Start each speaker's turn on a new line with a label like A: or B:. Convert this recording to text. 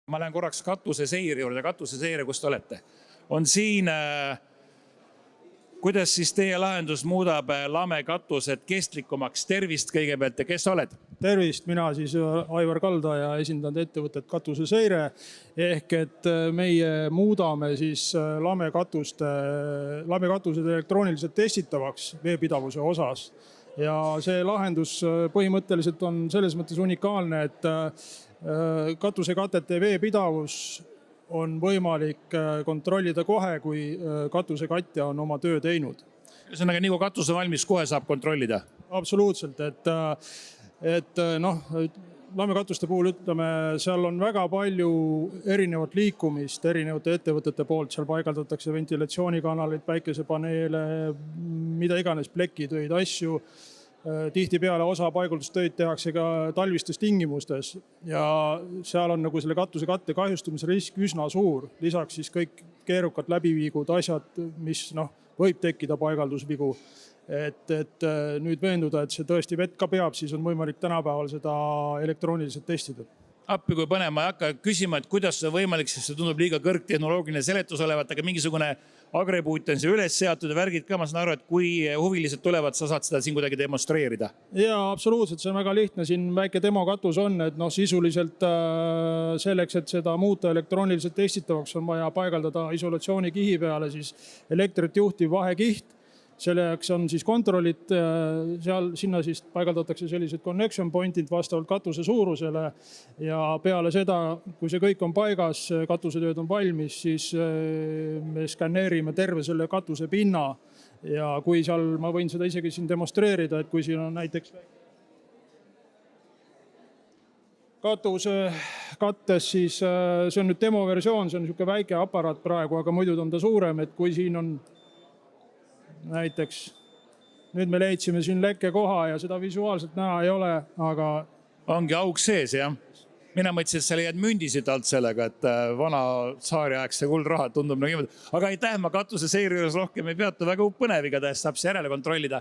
A: Ma lähen korraks katuseseire juurde, katuseseire, kus te olete. On siin, kuidas siis teie lahendus muudab lame katused kestlikumaks? Tervist kõigepealt ja kes oled?
B: Tervist, mina siis Aivar Kalda ja esindan ettevõtet Katuseseire ehk et meie muudame siis lamekatused elektrooniliselt testitavaks veepidavuse osas. Ja see lahendus põhimõtteliselt on selles mõttes unikaalne, et katusekatete veepidavus on võimalik kontrollida kohe, kui katusekatja on oma töö teinud.
A: Ühesõnaga, nii kui katuse valmis, kohe saab kontrollida?
B: Absoluutselt, et lamekatuste puhul ütleme, seal on väga palju erinevat liikumist erinevate ettevõtete poolt, seal paigaldatakse ventilatsioonikanaleid, päikesepaneele, mida iganes, plekitöid, asju. Tihtipeale osa paiguldustöid tehakse ka talvistes tingimustes ja seal on nagu selle katusekatte kahjustumise risk üsna suur. Lisaks siis kõik keerukad läbiviigud, asjad, mis võib tekkida paigaldusvigu. Et nüüd veenduda, et see tõesti vett ka peab, siis on võimalik tänapäeval seda elektrooniliselt testida.
A: Appi kui põne, ma ei hakka küsima, et kuidas see võimalik, sest see tundub liiga kõrgtehnoloogiline seletus olevat, aga mingisugune agrepuut on see üles seatud ja värgid ka, ma saan aru, et kui huvilised tulevad, sa saad seda siin kuidagi demonstreerida.
B: Jaa, absoluutselt, see on väga lihtne. Siin väike demokatus on, et sisuliselt selleks, et seda muuta elektrooniliselt testitavaks, on vaja paigaldada isolatsioonikihi peale siis elektrit juhtiv vahekiht. Selleks on siis kontrollit, sinna siis paigaldatakse sellised connection pointid vastavalt katuse suurusele ja peale seda, kui see kõik on paigas, katusetööd on valmis, siis me skanneerime terve selle katuse pinna ja kui seal, ma võin seda isegi siin demonstreerida, et kui siin on näiteks katuse kattes, siis see on nüüd demoversioon, see on niisugune väike aparaat praegu, aga muidu on ta suurem, et kui siin on näiteks, nüüd me leidsime siin lekke koha ja seda visuaalselt näha ei ole, aga
A: ongi auk sees, jah? Mina mõtlesin, et sa leiad mündisid alt sellega, et vana saariaegse kuldraha tundub nagu niimoodi. Aga aitäh, ma katuseseire juures rohkem ei peatu, väga põnev igatahes saab see järele kontrollida.